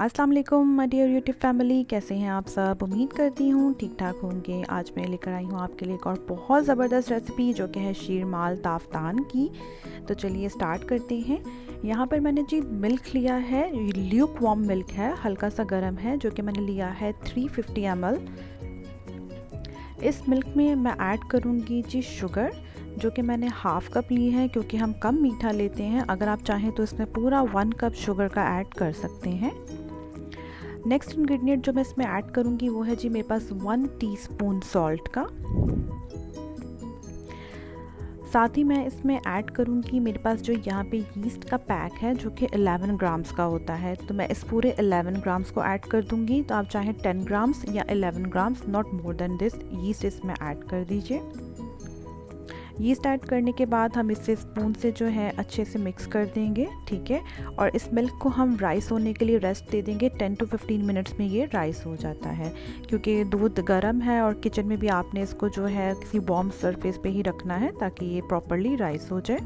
अस्सलाम वालेकुम my dear YouTube family, कैसे हैं आप सब। उम्मीद करती हूँ ठीक ठाक होंगे। आज मैं लेकर आई हूँ आपके लिए एक और बहुत ज़बरदस्त रेसिपी जो कि है शीरमाल ताफ्तान की। तो चलिए स्टार्ट करते हैं। यहाँ पर मैंने जी मिल्क लिया है, ल्यूक वार्म मिल्क है, हल्का सा गर्म है, जो कि मैंने लिया है 350 ml। इस मिल्क में मैं ऐड करूँगी जी शुगर, जो कि मैंने हाफ़ कप ली है क्योंकि हम कम मीठा लेते हैं। अगर आप चाहें तो इसमें पूरा 1 कप शुगर का ऐड कर सकते हैं। नेक्स्ट इंग्रेडिएंट जो मैं इसमें ऐड करूँगी वो है जी मेरे पास 1 टीस्पून सॉल्ट का। साथ ही मैं इसमें ऐड करूँगी, मेरे पास जो यहाँ पे यीस्ट का पैक है जो कि 11 ग्राम्स का होता है, तो मैं इस पूरे 11 ग्राम्स को ऐड कर दूँगी। तो आप चाहें 10 ग्राम्स या 11 grams, not more than this, yeast इसमें ऐड कर दीजिए। यीस्ट ऐड करने के बाद हम इसे स्पून से जो है अच्छे से मिक्स कर देंगे, ठीक है। और इस मिल्क को हम राइस होने के लिए रेस्ट दे देंगे। 10 to 15 मिनट्स में ये राइस हो जाता है, क्योंकि दूध गर्म है और किचन में भी आपने इसको जो है किसी वार्म सरफेस पे ही रखना है ताकि ये प्रॉपरली राइस हो जाए।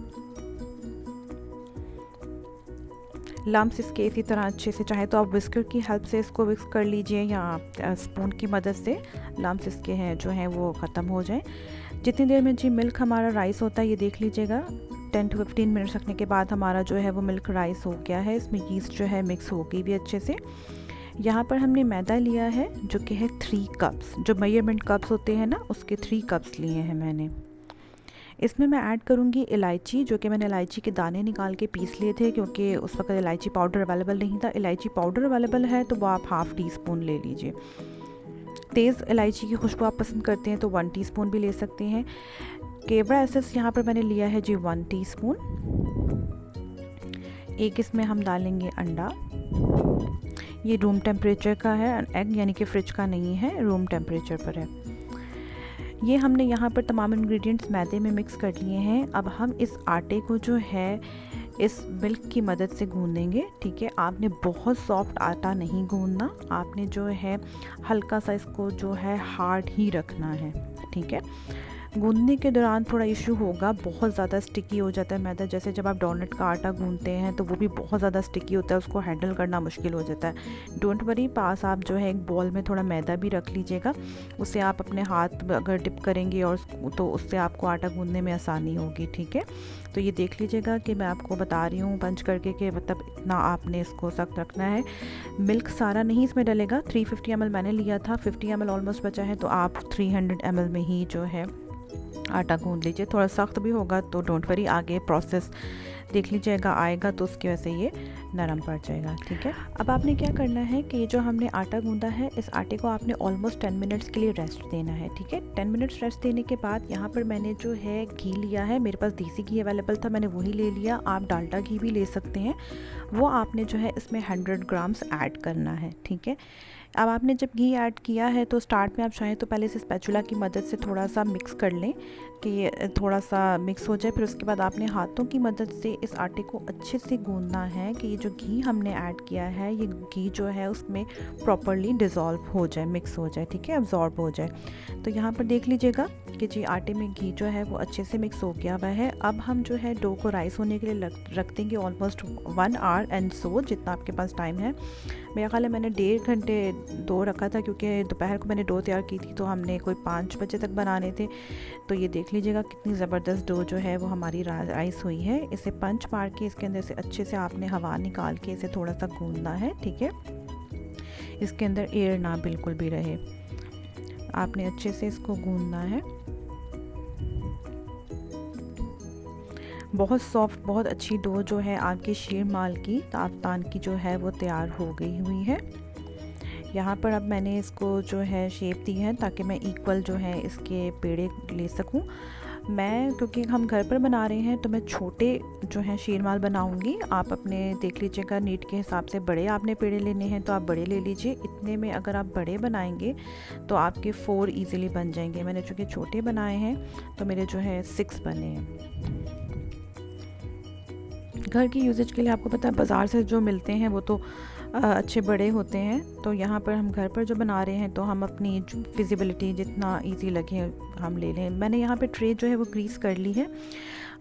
लम्स इसके इसी तरह अच्छे से, चाहे तो आप विस्कर की हेल्प से इसको विक्स कर लीजिए या स्पून की मदद से लम्स इसके हैं जो हैं वो ख़त्म हो जाएं। जितनी देर में जी मिल्क हमारा राइस होता है, ये देख लीजिएगा 10 to 15 मिनट्स रखने के बाद हमारा जो है वो मिल्क राइस हो गया है। इसमें यीस्ट जो है मिक्स हो गई भी अच्छे से। यहाँ पर हमने मैदा लिया है जो कि है 3 कप्स, जो मेजरमेंट कप्स होते हैं ना उसके 3 कप्स लिए हैं मैंने। इसमें मैं ऐड करूँगी इलायची, जो कि मैंने इलायची के दाने निकाल के पीस लिए थे क्योंकि उस वक्त इलायची पाउडर अवेलेबल नहीं था। इलायची पाउडर अवेलेबल है तो वो आप हाफ़ टीस्पून ले लीजिए। तेज़ इलायची की खुशबू आप पसंद करते हैं तो 1 टीस्पून भी ले सकते हैं। केवड़ा एसेंस यहाँ पर मैंने लिया है जी 1 टीस्पून। एक इसमें हम डालेंगे अंडा, ये रूम टेम्परेचर का है, एग यानी कि फ्रिज का नहीं है, रूम टेम्परेचर पर है। ये हमने यहाँ पर तमाम इंग्रेडिएंट्स मैदे में मिक्स कर लिए हैं। अब हम इस आटे को जो है इस मिल्क की मदद से गूंदेंगे, ठीक है। आपने बहुत सॉफ्ट आटा नहीं गूंदना, आपने जो है हल्का सा इसको जो है हार्ड ही रखना है, ठीक है। गूंदने के दौरान थोड़ा इशू होगा, बहुत ज़्यादा स्टिकी हो जाता है मैदा। जैसे जब आप डोनट का आटा गूंदते हैं तो वो भी बहुत ज़्यादा स्टिकी होता है, उसको हैंडल करना मुश्किल हो जाता है। डोंट वरी, पास आप जो है एक बॉल में थोड़ा मैदा भी रख लीजिएगा, उससे आप अपने हाथ अगर डिप करेंगे और तो उससे आपको आटा गूंदने में आसानी होगी, ठीक है। तो ये देख लीजिएगा कि मैं आपको बता रही हूँ पंच करके कि मतलब इतना आपने इसको सख्त रखना है। मिल्क सारा नहीं इसमें डलेगा। 350 ml मैंने लिया था, 50 ml ऑलमोस्ट बचा है, तो आप 300 ml में ही जो है आटा गूंद लीजिए। थोड़ा सख्त भी होगा तो डोंट वरी, आगे प्रोसेस देख लीजिएगा आएगा तो उसकी वजह से ये नरम पड़ जाएगा, ठीक है। अब आपने क्या करना है कि ये जो हमने आटा गूंदा है, इस आटे को आपने ऑलमोस्ट 10 मिनट्स के लिए रेस्ट देना है, ठीक है। 10 मिनट्स रेस्ट देने के बाद यहाँ पर मैंने जो है घी लिया है, मेरे पास देसी घी अवेलेबल था, मैंने वही ले लिया। आप डालडा घी भी ले सकते हैं। वो आपने जो है इसमें 100 ग्राम्स ऐड करना है, ठीक है। अब आपने जब घी ऐड किया है तो स्टार्ट में आप चाहें तो पहले इसे स्पैचुला की मदद से थोड़ा सा मिक्स कर लें कि ये थोड़ा सा मिक्स हो जाए। फिर उसके बाद आपने हाथों की मदद से इस आटे को अच्छे से गूंदना है कि ये जो घी हमने ऐड किया है, ये घी जो है उसमें प्रॉपरली डिज़ोल्व हो जाए, मिक्स हो जाए, ठीक है, अब्जॉर्ब हो जाए। तो यहाँ पर देख लीजिएगा कि जी आटे में घी जो है वो अच्छे से मिक्स हो गया हुआ है। अब हम जो है डो को राइस होने के लिए रख देंगे ऑलमोस्ट 1 आवर एंड सो, जितना आपके पास टाइम है। मेरा ख्याल है मैंने 1.5 घंटे डो रखा था क्योंकि दोपहर को मैंने डो तैयार की थी तो हमने कोई 5 बजे तक बनाने थे। तो ये देख लीजिएगा कितनी ज़बरदस्त डो जो है वो हमारी राइस हुई है। इसे पंच मार के इसके अंदर से अच्छे से आपने हवा निकाल के इसे थोड़ा सा गूंदना है, ठीक है। इसके अंदर एयर ना बिल्कुल भी रहे, आपने अच्छे से इसको गूंदना है। बहुत सॉफ्ट, बहुत अच्छी डो जो है आपकी शीरमाल की ताफ्तान की जो है वो तैयार हो गई हुई है। यहाँ पर अब मैंने इसको जो है शेप दी है ताकि मैं इक्वल जो है इसके पेड़े ले सकूँ। मैं क्योंकि हम घर पर बना रहे हैं तो मैं छोटे जो है शीरमाल बनाऊंगी। आप अपने देख लीजिएगा नीड के हिसाब से, बड़े आपने पेड़े लेने हैं तो आप बड़े ले लीजिए। इतने में अगर आप बड़े बनाएंगे तो आपके 4 इजीली बन जाएंगे। मैंने चूँकि छोटे बनाए हैं तो मेरे जो है 6 बने हैं। घर की यूजेज के लिए आपको पता है बाज़ार से जो मिलते हैं वो तो अच्छे बड़े होते हैं, तो यहाँ पर हम घर पर जो बना रहे हैं तो हम अपनी फिजिबिलिटी जितना इजी लगे हम ले लें। मैंने यहाँ पे ट्रे जो है वो ग्रीस कर ली है।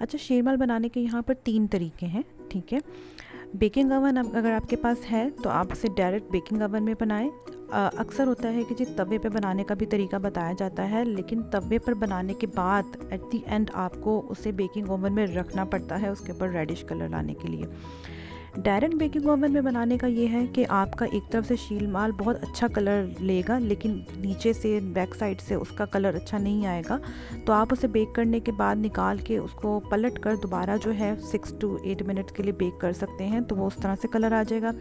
अच्छा, शीरमाल बनाने के यहाँ पर 3 तरीके हैं, ठीक है। बेकिंग ओवन अगर आपके पास है तो आप इसे डायरेक्ट बेकिंग ओवन में बनाएं। अक्सर होता है कि जी तवे पे बनाने का भी तरीका बताया जाता है, लेकिन तवे पर बनाने के बाद एट दी एंड आपको उसे बेकिंग ओवन में रखना पड़ता है उसके ऊपर रेडिश कलर लाने के लिए। डायरेक्ट बेकिंग ओवन में बनाने का ये है कि आपका एक तरफ से शील माल बहुत अच्छा कलर लेगा, लेकिन नीचे से बैक साइड से उसका कलर अच्छा नहीं आएगा। तो आप उसे बेक करने के बाद निकाल के उसको पलट कर दोबारा जो है 6 to 8 मिनट्स के लिए बेक कर सकते हैं, तो वो उस तरह से कलर आ जाएगा।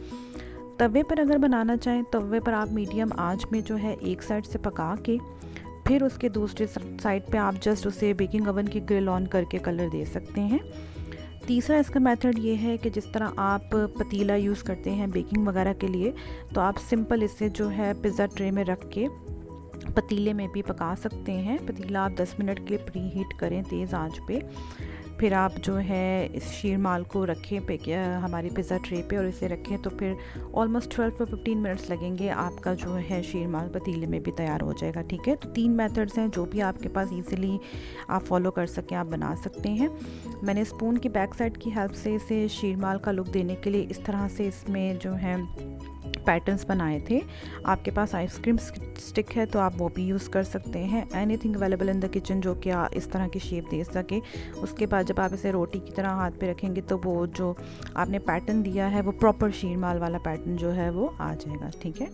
तवे पर अगर बनाना चाहें, तवे पर आप मीडियम आंच में जो है एक साइड से पका के फिर उसके दूसरे साइड पे आप जस्ट उसे बेकिंग ओवन की ग्रिल ऑन करके कलर दे सकते हैं। तीसरा इसका मेथड ये है कि जिस तरह आप पतीला यूज़ करते हैं बेकिंग वगैरह के लिए, तो आप सिंपल इसे जो है पिज़्ज़ा ट्रे में रख के पतीले में भी पका सकते हैं। पतीला आप 10 मिनट के लिए प्री हीट करें तेज़ आंच पे, फिर आप जो है इस शीर माल को रखें हमारी पिज़्ज़ा ट्रे पे और इसे रखें, तो फिर ऑलमोस्ट 12 to 15 मिनट्स लगेंगे, आपका जो है शीर माल पतीले में भी तैयार हो जाएगा। ठीक है, तो 3 मेथड्स हैं जो भी आपके पास इजीली आप फॉलो कर सकें, आप बना सकते हैं। मैंने स्पून की बैक साइड की हेल्प से इसे शीर माल का लुक देने के लिए इस तरह से इसमें जो है पैटर्न्स बनाए थे। आपके पास आइसक्रीम स्टिक है तो आप वो भी यूज़ कर सकते हैं। Anything available in the kitchen जो कि इस तरह की शेप दे सके। उसके बाद जब आप इसे रोटी की तरह हाथ पे रखेंगे तो वो जो आपने पैटर्न दिया है वो प्रॉपर शीर माल वाला पैटर्न जो है वो आ जाएगा। ठीक है,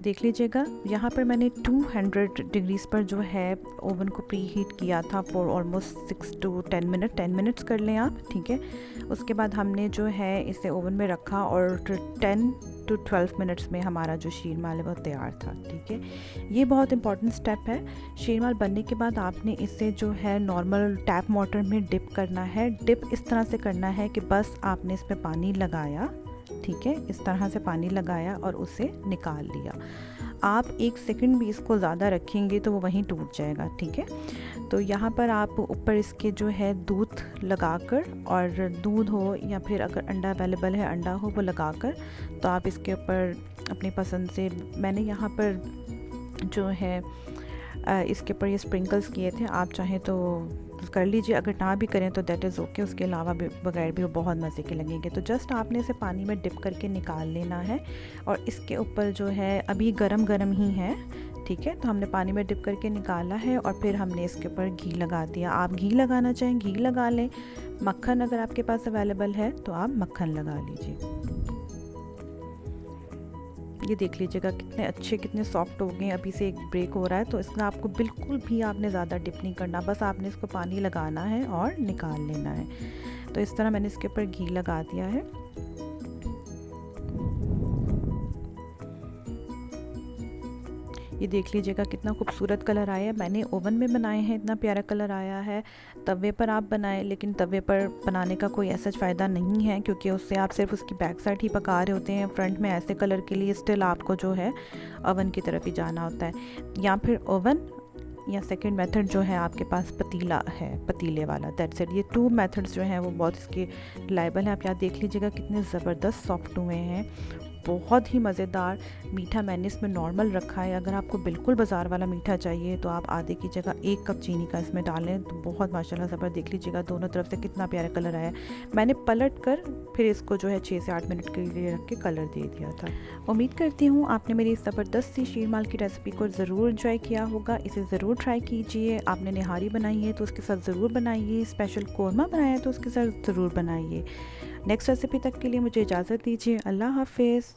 देख लीजिएगा यहाँ पर मैंने 200 डिग्रीज़ पर जो है ओवन को प्री हीट किया था for almost 6 to 10 minute, 10 minutes कर लें आप। ठीक है, उसके बाद हमने जो है इसे ओवन में रखा और 10 to 12 मिनट्स में हमारा जो शीर माल है वो तैयार था। ठीक है, ये बहुत इंपॉर्टेंट स्टेप है। शीर माल बनने के बाद आपने इसे जो है नॉर्मल टैप वाटर में डिप करना है। डिप इस तरह से करना है कि बस आपने इस पर पानी लगाया, ठीक है, इस तरह से पानी लगाया और उसे निकाल लिया। आप 1 सेकंड भी इसको ज़्यादा रखेंगे तो वो वहीं टूट जाएगा। ठीक है, तो यहाँ पर आप ऊपर इसके जो है दूध लगाकर, और दूध हो या फिर अगर अंडा अवेलेबल है अंडा हो वो लगाकर, तो आप इसके ऊपर अपनी पसंद से, मैंने यहाँ पर जो है इसके ऊपर ये स्प्रिंकल्स किए थे, आप चाहें तो कर लीजिए, अगर ना भी करें तो दैट इज़ ओके। उसके अलावा भी बगैर भी वो बहुत मज़े के लगेंगे। तो जस्ट आपने इसे पानी में डिप करके निकाल लेना है और इसके ऊपर जो है अभी गरम गरम ही है। ठीक है, तो हमने पानी में डिप करके निकाला है और फिर हमने इसके ऊपर घी लगा दिया। आप घी लगाना चाहें घी लगा लें, मक्खन अगर आपके पास अवेलेबल है तो आप मक्खन लगा लीजिए। ये देख लीजिएगा कितने अच्छे कितने सॉफ्ट हो गए। अभी से एक ब्रेक हो रहा है, तो इसमें आपको बिल्कुल भी आपने ज़्यादा डिप नहीं करना, बस आपने इसको पानी लगाना है और निकाल लेना है। तो इस तरह मैंने इसके ऊपर घी लगा दिया है। ये देख लीजिएगा कितना खूबसूरत कलर आया है। मैंने ओवन में बनाए हैं, इतना प्यारा कलर आया है। तवे पर आप बनाएं, लेकिन तवे पर बनाने का कोई ऐसा फ़ायदा नहीं है क्योंकि उससे आप सिर्फ उसकी बैक साइड ही पका रहे होते हैं। फ्रंट में ऐसे कलर के लिए स्टिल आपको जो है ओवन की तरफ ही जाना होता है, या फिर ओवन या सेकंड मेथड जो है आपके पास पतीला है, पतीले वाला, दैट्स इट। ये 2 मेथड्स जो हैं वो बहुत इसके रिलायबल हैं। आप यहाँ देख लीजिएगा कितने ज़बरदस्त सॉफ्ट हुए हैं, बहुत ही मज़ेदार। मीठा मैंने इसमें नॉर्मल रखा है, अगर आपको बिल्कुल बाज़ार वाला मीठा चाहिए तो आप आधे की जगह 1 कप चीनी का इसमें डालें, तो बहुत माशाल्लाह ज़बर। देख लीजिएगा दोनों तरफ से कितना प्यारा कलर आया। मैंने पलट कर फिर इसको जो है 6 से 8 मिनट के लिए रख के कलर दे दिया था। उम्मीद करती हूँ आपने मेरी इस ज़बरदस्त सी शीर माल की रेसिपी को ज़रूर एंजॉय किया होगा। इसे ज़रूर ट्राई कीजिए। आपने निहारी बनाई है तो उसके साथ ज़रूर बनाइए, स्पेशल कौरमा बनाया है तो उसके साथ ज़रूर बनाइए। नेक्स्ट रेसिपी तक के लिए मुझे इजाज़त दीजिए। अल्लाह हाफ़िज़।